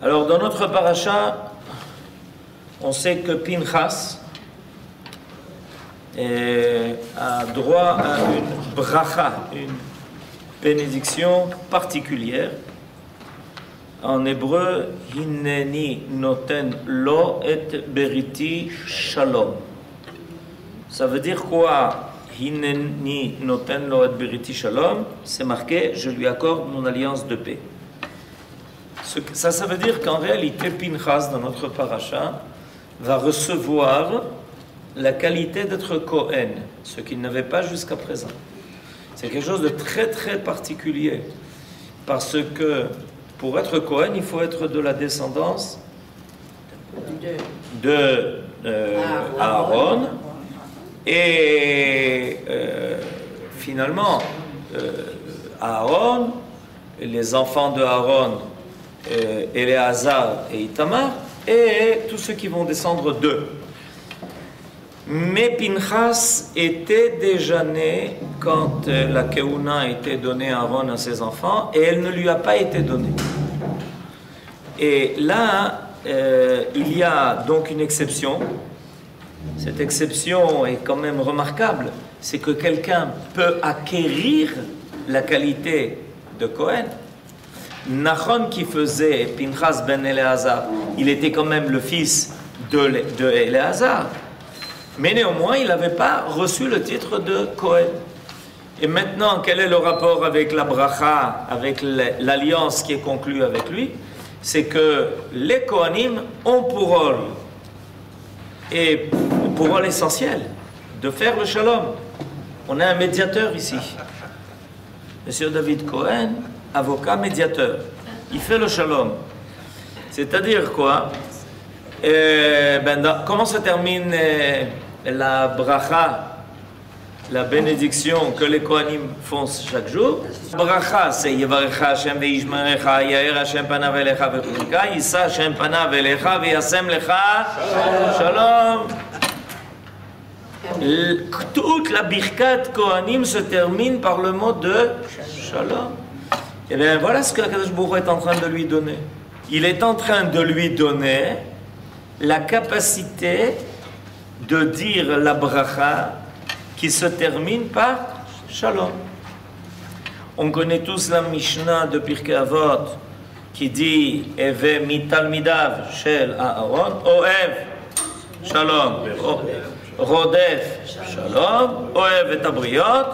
Alors dans notre paracha, on sait que Pinchas a droit à une bracha, une bénédiction particulière. En hébreu, Hineni noten lo et beriti shalom. Ça veut dire quoi? Hineni noten lo et beriti shalom. C'est marqué, je lui accorde mon alliance de paix. Ça veut dire qu'en réalité, Pinchas, dans notre paracha, va recevoir la qualité d'être Kohen, ce qu'il n'avait pas jusqu'à présent. C'est quelque chose de très très particulier, parce que pour être Kohen, il faut être de la descendance de Aaron, et finalement, Aaron, les enfants de Aaron, Éléazar et Itamar, et tous ceux qui vont descendre d'eux. Mais Pinchas était déjà né quand la Keuna a été donnée à Aaron à ses enfants, et elle ne lui a pas été donnée. Et là, il y a donc une exception. Cette exception est quand même remarquable. C'est que quelqu'un peut acquérir la qualité de Kohen. Nachon qui faisait Pinchas ben Éléazar, il était quand même le fils de Éléazar. Mais néanmoins, il n'avait pas reçu le titre de Kohen. Et maintenant, quel est le rapport avec la bracha, avec l'alliance qui est conclue avec lui? C'est que les Kohanim ont pour rôle, et pour rôle essentiel, de faire le shalom. On a un médiateur ici. Monsieur David Cohen, avocat médiateur. Il fait le shalom. C'est-à-dire quoi? Comment se termine la bracha, la bénédiction que les Kohanim font chaque jour? Bracha, c'est Yevarecha Hashem ve'yishmerecha, Yair Hashem panav elecha ve'chuzika, Yisa Hashem panav elecha ve'yasem lecha shalom. Toute la birkat Kohanim se termine par le mot de shalom. Et bien voilà ce que Akadosh Baruch Hu est en train de lui donner. Il est en train de lui donner la capacité de dire la bracha qui se termine par shalom. On connaît tous la Mishnah de Pirkei Avot qui dit Eve mitalmidav shel Aaron oev shalom rodef shalom oev et abriot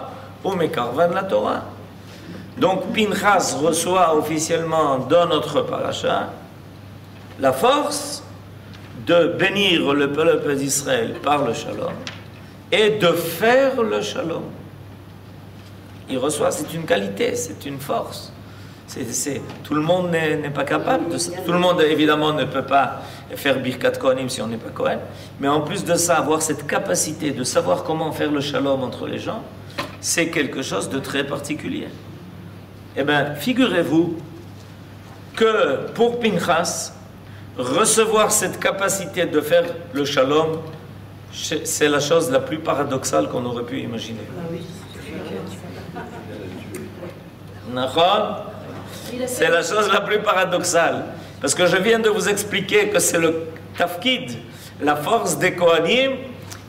ou mekarvan la Torah. Donc Pinchas reçoit officiellement dans notre paracha la force de bénir le peuple d'Israël par le shalom et de faire le shalom. Il reçoit, c'est une qualité, c'est une force. Tout le monde n'est pas capable de ça. Tout le monde, évidemment, ne peut pas faire Birkat Kohanim si on n'est pas Kohen. Mais en plus de ça, avoir cette capacité de savoir comment faire le shalom entre les gens, c'est quelque chose de très particulier. Eh bien, figurez-vous que pour Pinchas, recevoir cette capacité de faire le shalom, c'est la chose la plus paradoxale qu'on aurait pu imaginer. C'est la chose la plus paradoxale. Parce que je viens de vous expliquer que c'est le tafkid, la force des Kohanim,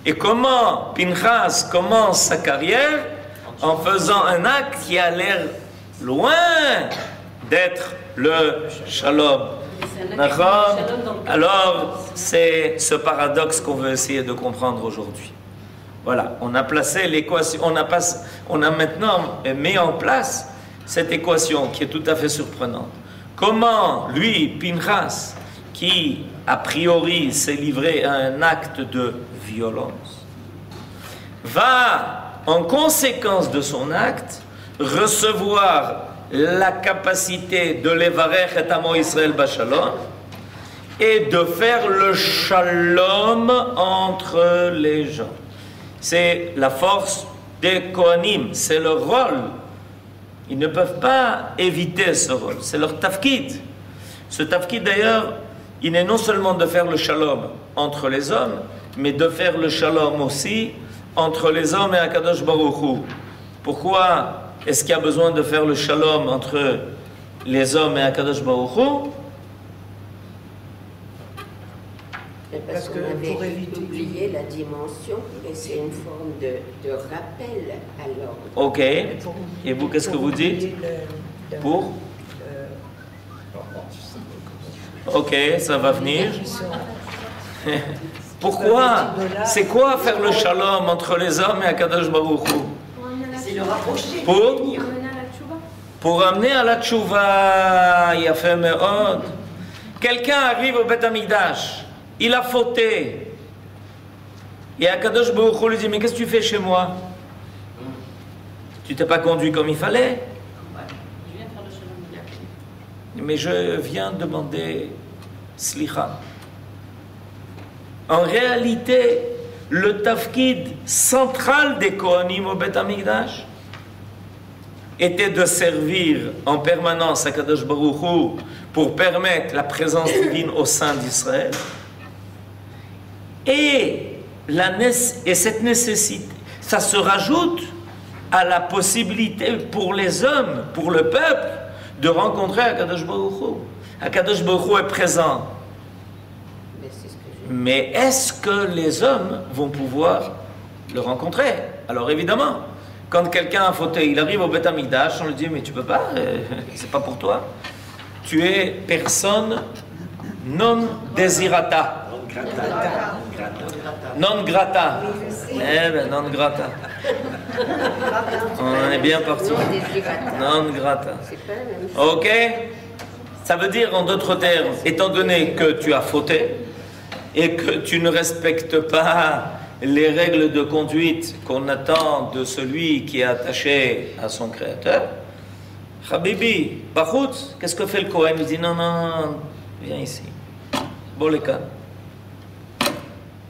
et comment Pinchas commence sa carrière en faisant un acte qui a l'air loin d'être le shalom. Alors, c'est ce paradoxe qu'on veut essayer de comprendre aujourd'hui. Voilà, on a placé l'équation, on a maintenant mis en place cette équation qui est tout à fait surprenante. Comment lui, Pinchas, qui a priori s'est livré à un acte de violence, va, en conséquence de son acte, recevoir la capacité de l'évarech et amo Israël b'shalom et de faire le shalom entre les gens. C'est la force des Kohanim, c'est leur rôle. Ils ne peuvent pas éviter ce rôle, c'est leur tafkid. Ce tafkid d'ailleurs, il est non seulement de faire le shalom entre les hommes, mais de faire le shalom aussi entre les hommes et Akadosh Baruch Hu. Pourquoi est-ce qu'il y a besoin de faire le shalom entre les hommes et Akadosh Baruch Hu? Parce qu'on avait oublié la dimension, et c'est une forme de rappel alors. Ok. Et vous, qu'est-ce que vous dites? Pour? Ok, ça va venir. Pourquoi? C'est quoi faire le shalom entre les hommes et Akadosh Baruch Hu? C'est le rapprocher. Pour amener à la tchouva, il a fait me'od. Quelqu'un arrive au Beth Amikdash, il a fauté. Et Akadosh Baruch Hu lui dit, mais qu'est-ce que tu fais chez moi? Tu t'es pas conduit comme il fallait? Mais je viens demander slicha. En réalité, le tafkid central des Kohanim au Beth Amikdash était de servir en permanence à Kadosh Baruch Hu pour permettre la présence divine au sein d'Israël. Et cette nécessité, ça se rajoute à la possibilité pour les hommes, pour le peuple, de rencontrer Akadosh Baruch Hu. Akadosh Baruch Hu est présent. Mais est-ce que les hommes vont pouvoir le rencontrer? Alors évidemment, quand quelqu'un a fauté, il arrive au Beth Amikdash, on lui dit, mais tu peux pas, c'est pas pour toi. Tu es personne non désirata. Non grata. Eh ben, non grata. On est bien parti. Non grata. Ok? Ça veut dire, en d'autres termes, étant donné que tu as fauté et que tu ne respectes pas les règles de conduite qu'on attend de celui qui est attaché à son créateur, Habibi, Bachoutz, qu'est-ce que fait le Kohen? Il dit non, viens ici. Boleka.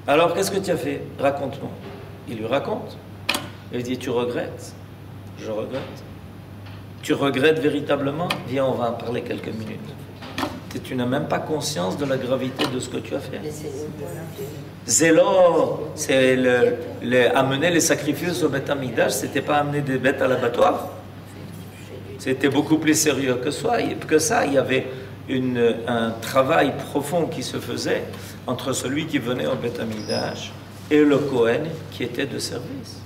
Alors, qu'est-ce que tu as fait? Raconte-moi. Il lui raconte. Il dit, tu regrettes? Je regrette. Tu regrettes véritablement? Viens, on va en parler quelques minutes. Tu n'as même pas conscience de la gravité de ce que tu as fait. Zélo, c'est amener les sacrifices au Beth Amikdash, c'était pas amener des bêtes à l'abattoir. C'était beaucoup plus sérieux que ça. Il y avait un travail profond qui se faisait entre celui qui venait au Beth Amikdash et le Kohen qui était de service.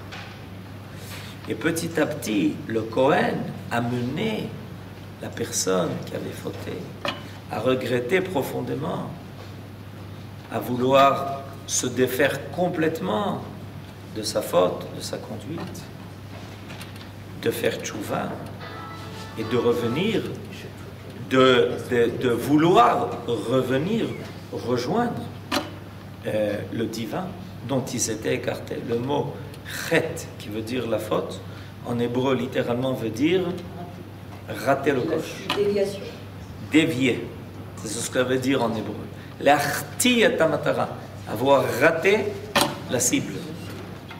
Et petit à petit, le Kohen a mené la personne qui avait fauté à regretter profondément, à vouloir se défaire complètement de sa faute, de sa conduite, de faire tchouva et de revenir, de vouloir revenir, rejoindre le divin dont il s'était écarté. Le mot chet, qui veut dire la faute, en hébreu littéralement veut dire rater le coche. Dévier. C'est ce que ça veut dire en hébreu. L'achti et tamatara. Avoir raté la cible.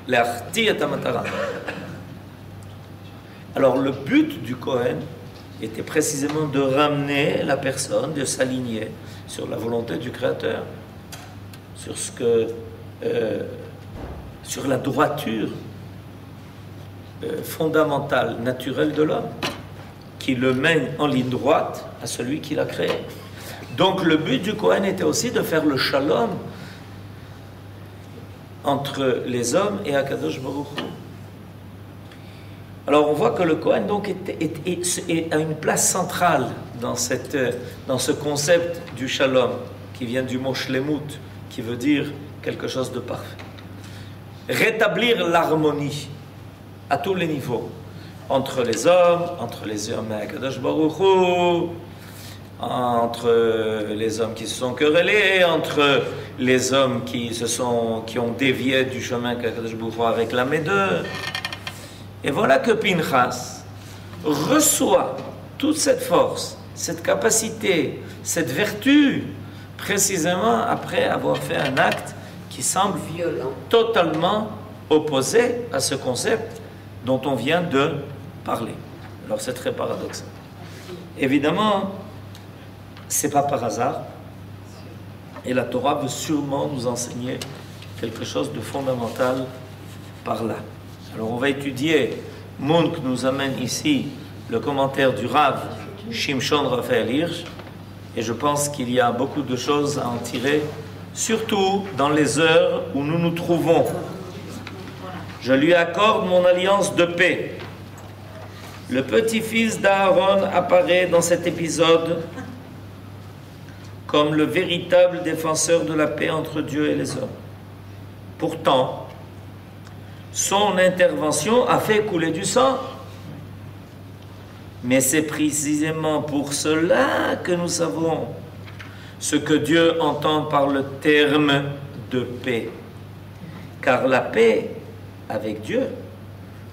L'achti et tamatara. Alors le but du Kohen était précisément de ramener la personne, de s'aligner sur la volonté du Créateur, sur la droiture fondamentale, naturelle de l'homme, qui le mène en ligne droite à celui qui l'a créé. Donc le but du Kohen était aussi de faire le shalom entre les hommes et Akadosh Baruch Hu. Alors on voit que le Kohen donc a une place centrale dans ce concept du shalom qui vient du mot shlemut, qui veut dire quelque chose de parfait. Rétablir l'harmonie à tous les niveaux, entre les hommes et Akadosh Baruch Hu, entre les hommes qui se sont querellés, entre les hommes qui ont dévié du chemin qu'Akadosh Baruch Hu a réclamé d'eux. Et voilà que Pinchas reçoit toute cette force, cette capacité, cette vertu, précisément après avoir fait un acte qui semble violent, totalement opposé à ce concept dont on vient de parler. Alors c'est très paradoxal. Évidemment, c'est pas par hasard, et la Torah veut sûrement nous enseigner quelque chose de fondamental par là. Alors on va étudier, Munk nous amène ici le commentaire du Rav Shimshon Raphaël Hirsch, et je pense qu'il y a beaucoup de choses à en tirer surtout dans les heures où nous nous trouvons. Je lui accorde mon alliance de paix. Le petit-fils d'Aaron apparaît dans cet épisode comme le véritable défenseur de la paix entre Dieu et les hommes. Pourtant, son intervention a fait couler du sang. Mais c'est précisément pour cela que nous savons ce que Dieu entend par le terme de paix. Car la paix avec Dieu,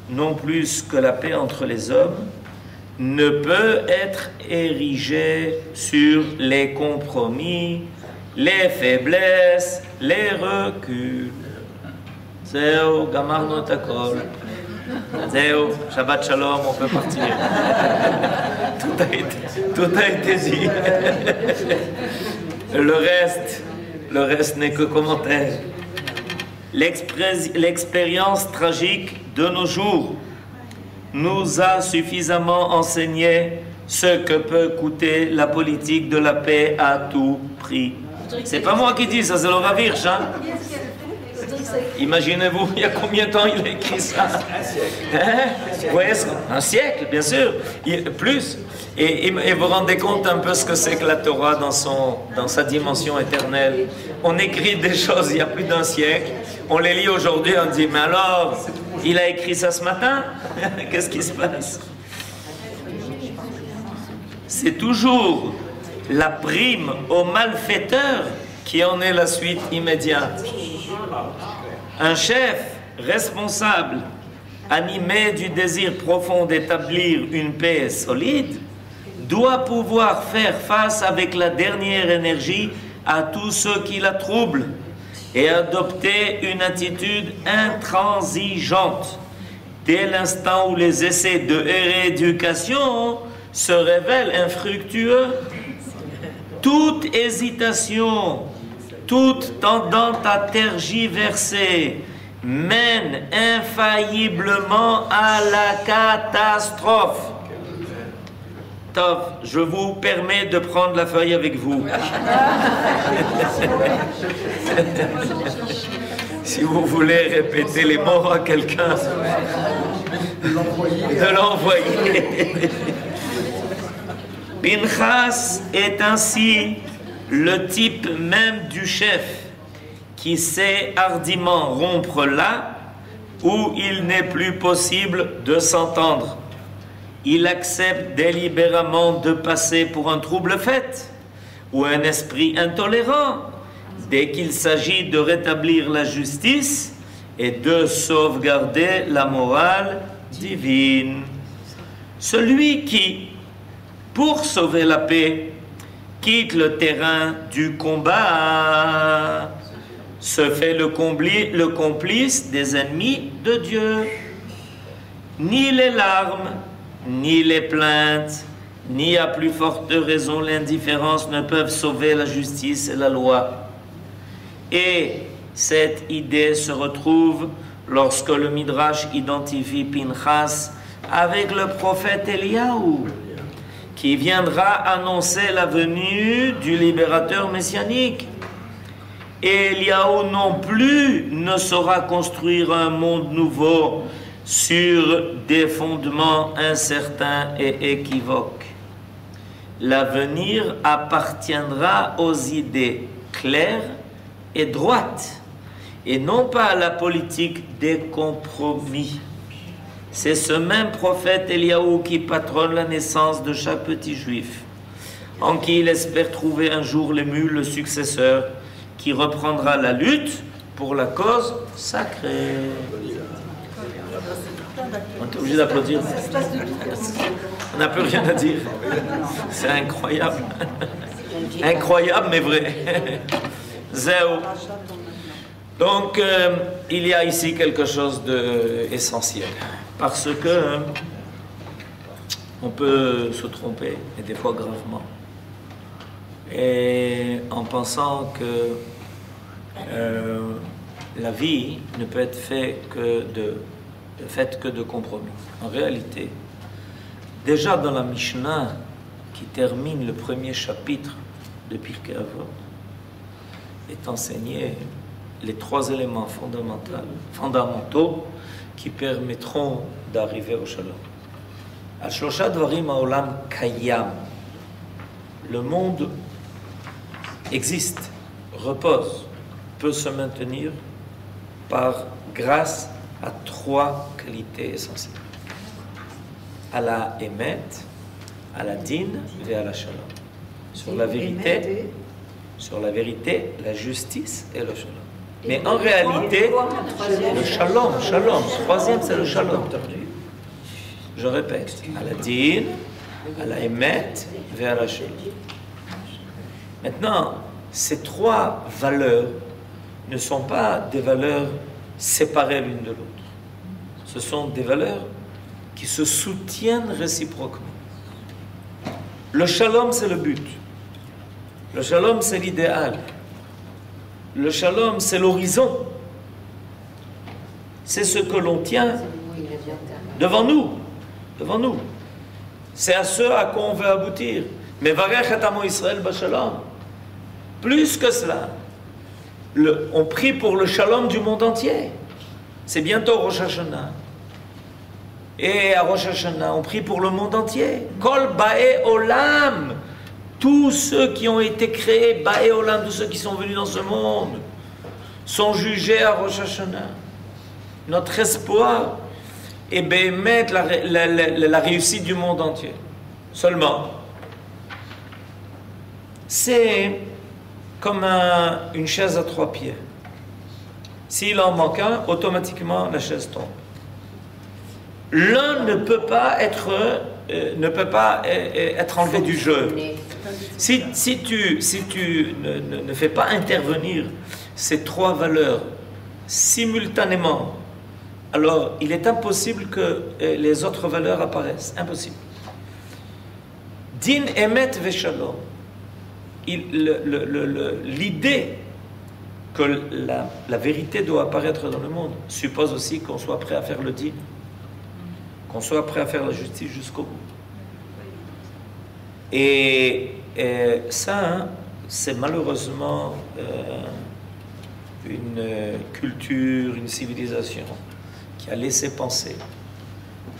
non plus que la paix entre les hommes, ne peut être érigée sur les compromis, les faiblesses, les reculs. Zéo, gamarno takol. Zéo, Shabbat Shalom, on peut partir. Tout a été dit. Le reste n'est que commentaire. L'expérience tragique de nos jours nous a suffisamment enseigné ce que peut coûter la politique de la paix à tout prix. C'est pas moi qui dis ça, c'est le Rav Hirsch, hein? Imaginez-vous, il y a combien de temps il a écrit ça? Vous voyez, un siècle, bien sûr, plus. Et vous vous rendez compte un peu ce que c'est que la Torah dans sa dimension éternelle. On écrit des choses il y a plus d'un siècle, on les lit aujourd'hui, on dit, mais alors, il a écrit ça ce matin? Qu'est-ce qui se passe? C'est toujours la prime au malfaiteur qui en est la suite immédiate. Un chef responsable, animé du désir profond d'établir une paix solide, doit pouvoir faire face avec la dernière énergie à tous ceux qui la troublent et adopter une attitude intransigeante. Dès l'instant où les essais de rééducation se révèlent infructueux, toute hésitation, toute tendance à tergiverser mène infailliblement à la catastrophe. Tov, je vous permets de prendre la feuille avec vous. Si vous voulez répéter les mots à quelqu'un, de l'envoyer. Pinchas est ainsi le type même du chef qui sait hardiment rompre là où il n'est plus possible de s'entendre. Il accepte délibérément de passer pour un trouble-fête ou un esprit intolérant dès qu'il s'agit de rétablir la justice et de sauvegarder la morale divine. Celui qui, pour sauver la paix, quitte le terrain du combat, se fait le complice des ennemis de Dieu. Ni les larmes, ni les plaintes, ni à plus forte raison l'indifférence ne peuvent sauver la justice et la loi. Et cette idée se retrouve lorsque le Midrash identifie Pinchas avec le prophète Eliaou, qui viendra annoncer la venue du libérateur messianique. Et Eliaou non plus ne saura construire un monde nouveau sur des fondements incertains et équivoques. L'avenir appartiendra aux idées claires et droites, et non pas à la politique des compromis. C'est ce même prophète Eliaou qui patronne la naissance de chaque petit juif, en qui il espère trouver un jour le successeur qui reprendra la lutte pour la cause sacrée. On est obligé d'applaudir. On n'a plus rien à dire. C'est incroyable. Incroyable mais vrai. Zéo. Donc, il y a ici quelque chose d'essentiel. Parce que on peut se tromper, et des fois gravement. Et en pensant que la vie ne peut être faite que de compromis. En réalité, déjà dans la Mishnah qui termine le premier chapitre de Pirkei Avot, est enseigné les 3 éléments fondamentaux qui permettront d'arriver au shalom. Al shlosha dvarim ha'olam kayam. Le monde existe, repose, peut se maintenir grâce à 3 qualités essentielles. À la émet, à la din et à la shalom. Sur la vérité, la justice et le shalom. Mais en réalité, le shalom, 3e c'est le shalom. Je répète, à la din, à la émet et à la shalom. Maintenant, ces 3 valeurs ne sont pas des valeurs séparées l'une de l'autre. Ce sont des valeurs qui se soutiennent réciproquement. Le shalom, c'est le but. Le shalom, c'est l'idéal. Le shalom, c'est l'horizon. C'est ce que l'on tient devant nous. Devant nous. C'est à ce à quoi on veut aboutir. Mais varech et amo Israël b'shalom. Plus que cela, on prie pour le shalom du monde entier. C'est bientôt Rosh Hashanah. Et à Rosh Hashanah, on prie pour le monde entier. Kol Ba'e Olam. Tous ceux qui ont été créés, Ba'e Olam, tous ceux qui sont venus dans ce monde, sont jugés à Rosh Hashanah. Notre espoir est Béhémet, la réussite du monde entier. Seulement, c'est comme une chaise à 3 pieds. S'il en manque un, automatiquement la chaise tombe. L'un ne peut pas être enlevé du jeu. Si tu ne fais pas intervenir ces 3 valeurs simultanément, alors il est impossible que les autres valeurs apparaissent. Impossible. Din emet veshalom. L'idée que la vérité doit apparaître dans le monde suppose aussi qu'on soit prêt à faire le din, qu'on soit prêt à faire la justice jusqu'au bout. Et ça, c'est malheureusement une culture, une civilisation qui a laissé penser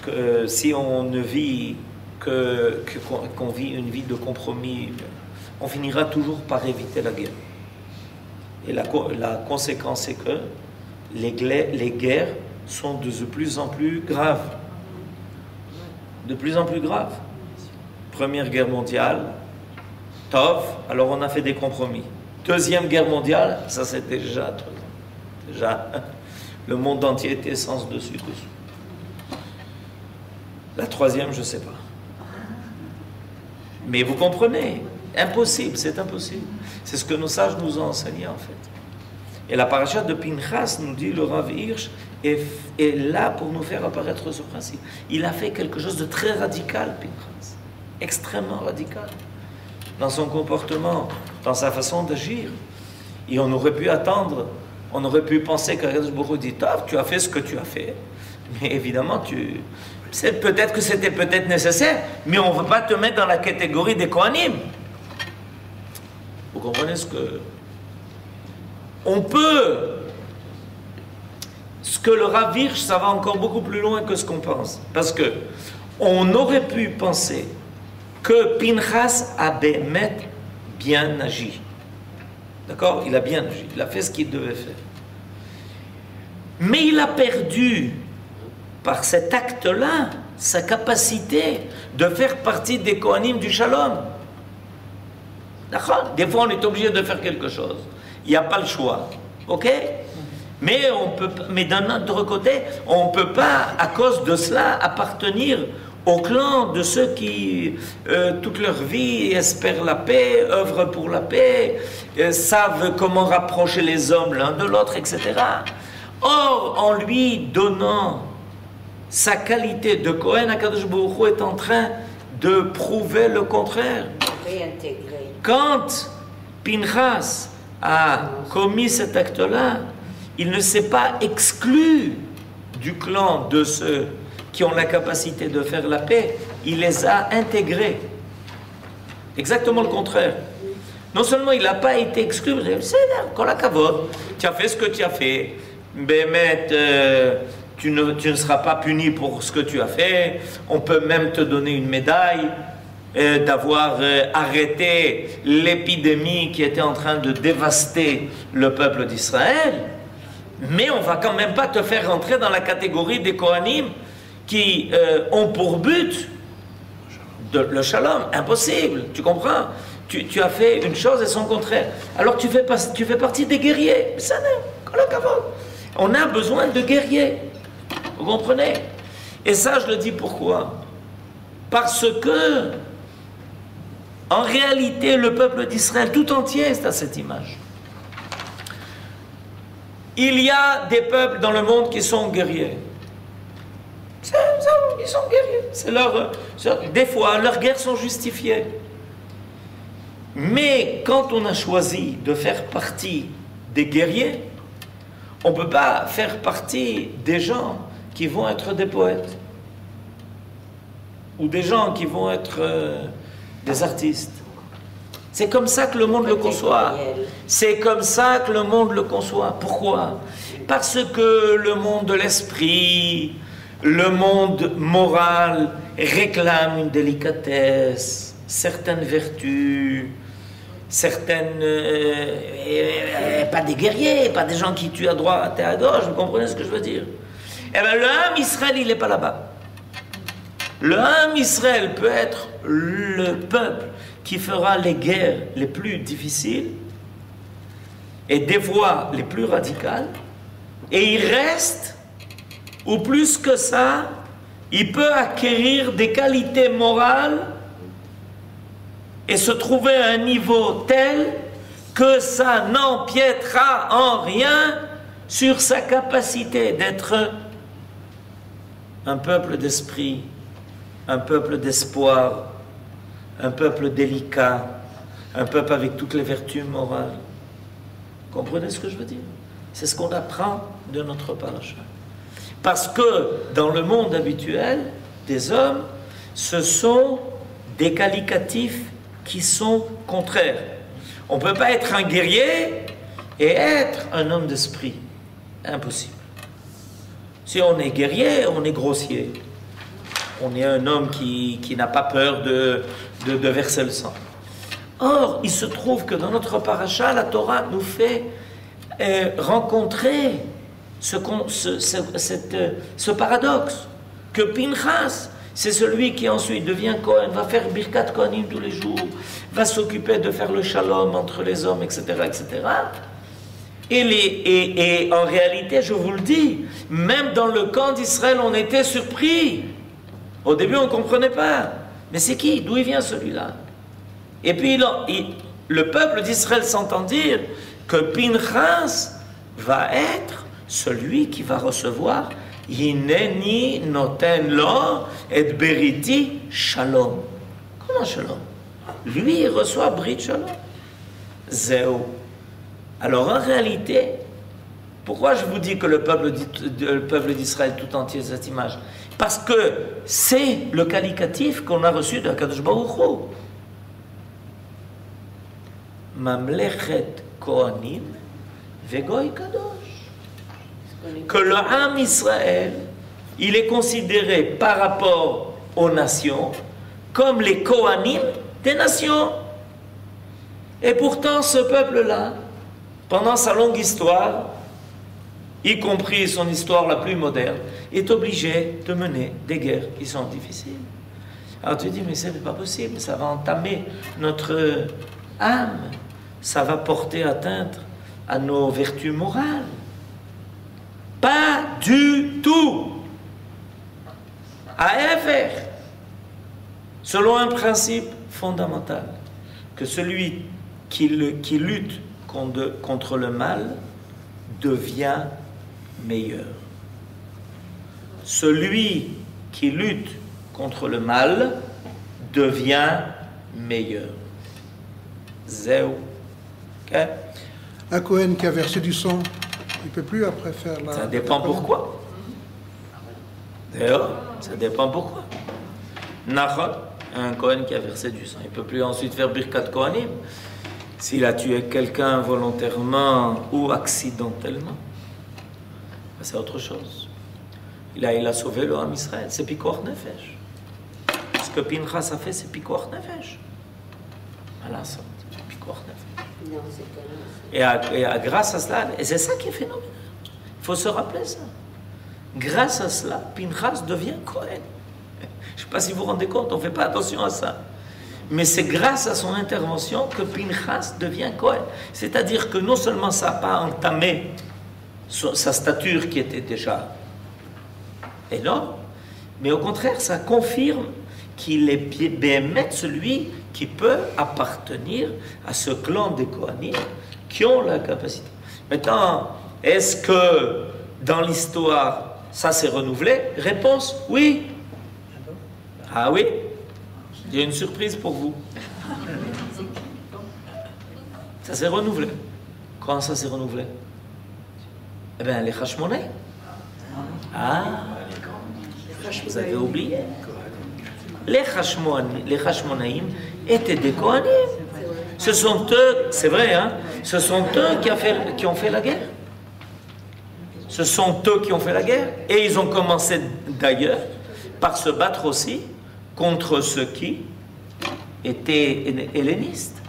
que si on ne vit qu'on vit une vie de compromis, on finira toujours par éviter la guerre. Et la conséquence est que les guerres sont de plus en plus graves. De plus en plus graves. Première guerre mondiale, Tov, alors on a fait des compromis. Deuxième guerre mondiale, ça c'était déjà le monde entier était sens dessus. La troisième, je ne sais pas. Mais vous comprenez, impossible, c'est impossible. C'est ce que nos sages nous ont enseigné en fait. Et la paracha de Pinchas nous dit, le Rav Hirsch est là pour nous faire apparaître ce principe. Il a fait quelque chose de très radical, Pinchas, extrêmement radical, dans son comportement, dans sa façon d'agir. Et on aurait pu attendre, on aurait pu penser qu'Akadosh Baruch Hu dit, tu as fait ce que tu as fait, mais évidemment, peut-être que c'était peut-être nécessaire, mais on ne veut pas te mettre dans la catégorie des Kohanim. Vous comprenez ce que... On peut... Ce que le Rav Hirsch, ça va encore beaucoup plus loin que ce qu'on pense. Parce que on aurait pu penser que Pinchas a bien agi. D'accord? Il a bien agi. Il a fait ce qu'il devait faire. Mais il a perdu, par cet acte-là, sa capacité de faire partie des Kohanim du Shalom. D'accord? Des fois, on est obligé de faire quelque chose. Il n'y a pas le choix. Ok? Mais d'un autre côté, on ne peut pas, à cause de cela, appartenir au clan de ceux qui, toute leur vie, espèrent la paix, œuvrent pour la paix, savent comment rapprocher les hommes l'un de l'autre, etc. Or, en lui donnant sa qualité de Kohen, Akadosh Baruch Hu est en train de prouver le contraire. Quand Pinchas a commis cet acte-là, il ne s'est pas exclu du clan de ceux qui ont la capacité de faire la paix, il les a intégrés. Exactement le contraire. Non seulement il n'a pas été exclu, mais c'est la kavod. Tu as fait ce que tu as fait. Bémet, tu ne seras pas puni pour ce que tu as fait. On peut même te donner une médaille d'avoir arrêté l'épidémie qui était en train de dévaster le peuple d'Israël. Mais on ne va quand même pas te faire rentrer dans la catégorie des Kohanim qui ont pour but le shalom. Impossible, tu comprends? Tu as fait une chose et son contraire. Alors tu fais partie des guerriers. Ça n'est pas. On a besoin de guerriers. Vous comprenez? Et ça, je le dis pourquoi? Parce que, en réalité, le peuple d'Israël tout entier est à cette image. Il y a des peuples dans le monde qui sont guerriers. Ils sont guerriers. Des fois, leurs guerres sont justifiées. Mais quand on a choisi de faire partie des guerriers, on ne peut pas faire partie des gens qui vont être des poètes ou des gens qui vont être des artistes. C'est comme ça que le monde le conçoit. C'est comme ça que le monde le conçoit. Pourquoi? Parce que le monde de l'esprit, le monde moral réclame une délicatesse, certaines vertus, certaines... pas des guerriers, pas des gens qui tuent à droite et à gauche, vous comprenez ce que je veux dire? Eh bien, le Ham Israël, il n'est pas là-bas. Le Ham Israël peut être le peuple qui fera les guerres les plus difficiles et des voies les plus radicales, et il reste, ou plus que ça, il peut acquérir des qualités morales et se trouver à un niveau tel que ça n'empiétera en rien sur sa capacité d'être un peuple d'esprit, un peuple d'espoir, un peuple délicat, un peuple avec toutes les vertus morales. Vous comprenez ce que je veux dire? C'est ce qu'on apprend de notre paracha. Parce que dans le monde habituel des hommes, ce sont des qualificatifs qui sont contraires. On ne peut pas être un guerrier et être un homme d'esprit. Impossible. Si on est guerrier, on est grossier. On est un homme qui n'a pas peur de verser le sang. Or, il se trouve que dans notre paracha, la Torah nous fait rencontrer ce paradoxe, que Pinchas, c'est celui qui ensuite devient Kohen, va faire Birkat Kohanim tous les jours, va s'occuper de faire le shalom entre les hommes, etc., etc. Et en réalité, je vous le dis, même dans le camp d'Israël, on était surpris. Au début, on ne comprenait pas. Mais c'est qui? D'où il vient celui-là? Et puis, le peuple d'Israël s'entend dire que Pinchas va être celui qui va recevoir Hineni noten lo et beriti shalom. Comment shalom? Lui, il reçoit brit shalom. Zéo. Alors, en réalité, pourquoi je vous dis que le peuple d'Israël tout entier est cette image? Parce que c'est le qualificatif qu'on a reçu de Kadosh Baruch Hu. Mamlechet Kohanim vegoy kadosh. Que le Ham Israël, il est considéré par rapport aux nations comme les Kohanim des nations. Et pourtant, ce peuple-là, pendant sa longue histoire, y compris son histoire la plus moderne, est obligé de mener des guerres qui sont difficiles. Alors tu dis, mais ce n'est pas possible, ça va entamer notre âme, ça va porter atteinte à nos vertus morales. Pas du tout. À faire, selon un principe fondamental, que celui qui lutte contre le mal devient meilleur. Celui qui lutte contre le mal devient meilleur. Zéo. Okay? Un Kohen qui a versé du sang, il ne peut plus après faire la... Ça dépend pourquoi. D'ailleurs, ça dépend pourquoi. Nachot, un Kohen qui a versé du sang, il ne peut plus ensuite faire Birkat Kohanim. S'il a tué quelqu'un volontairement ou accidentellement, c'est autre chose. Il a sauvé le Ham Israël, c'est Pikuach Nefesh. Ce que Pinchas a fait, c'est Pikuach Nefesh. Voilà, c'est Pikuach Nefesh. Non, c'est pas Et grâce à cela, et c'est ça qui est phénoménal. Il faut se rappeler ça. Grâce à cela, Pinchas devient Kohen. Je ne sais pas si vous vous rendez compte, on ne fait pas attention à ça. Mais c'est grâce à son intervention que Pinchas devient Kohen. C'est-à-dire que non seulement ça n'a pas entamé sa stature qui était déjà énorme, mais au contraire, ça confirme qu'il est béhémet celui qui peut appartenir à ce clan des Kohanim qui ont la capacité. Maintenant, est-ce que dans l'histoire, ça s'est renouvelé? Réponse, oui. Ah oui? J'ai une surprise pour vous. Ça s'est renouvelé. Quand ça s'est renouvelé? Eh bien, les Hashmonaïm. Ah, vous avez oublié. Les Hashmonaïm étaient des Kohanim. Ce sont eux, c'est vrai, hein, ce sont eux qui ont fait la guerre. Ce sont eux qui ont fait la guerre. Et ils ont commencé d'ailleurs par se battre aussi contre ceux qui étaient hellénistes.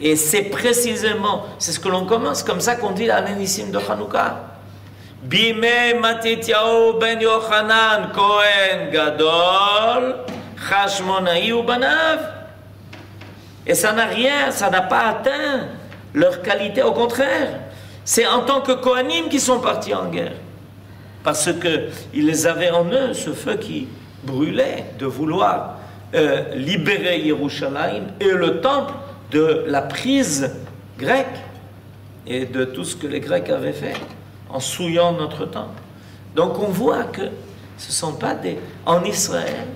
Et c'est précisément, c'est ce que l'on commence, comme ça qu'on dit à l'Anissim de Hanouka. Bime Matityahu ben Yochanan Kohen Gadol Hashmonaï ou Banav. Et ça n'a rien, ça n'a pas atteint leur qualité, au contraire. C'est en tant que Kohanim qu'ils sont partis en guerre. Parce qu'ils les avaient en eux, ce feu qui brûlait de vouloir libérer Yerushalayim et le temple de la prise grecque et de tout ce que les Grecs avaient fait en souillant notre temple. Donc on voit que ce ne sont pas des... En Israël,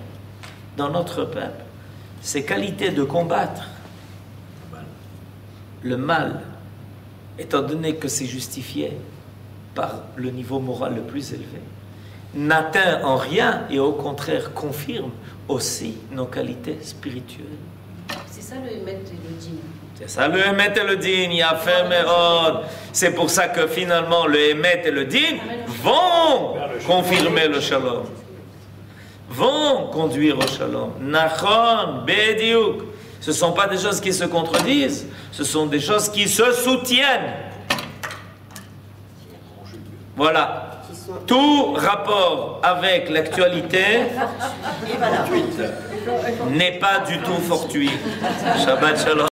dans notre peuple, ces qualités de combattre le mal, étant donné que c'est justifié par le niveau moral le plus élevé, n'atteint en rien et au contraire confirme aussi nos qualités spirituelles. C'est ça le Emet et le Din. C'est ça le Emet et le Din, Yafé Me'od. C'est pour ça que finalement le Emet et le Din vont confirmer le Shalom, vont conduire au Shalom. Nachon, Bediuk. Ce ne sont pas des choses qui se contredisent, ce sont des choses qui se soutiennent. Voilà. Tout rapport avec l'actualité n'est pas du tout fortuit. Shabbat Shalom.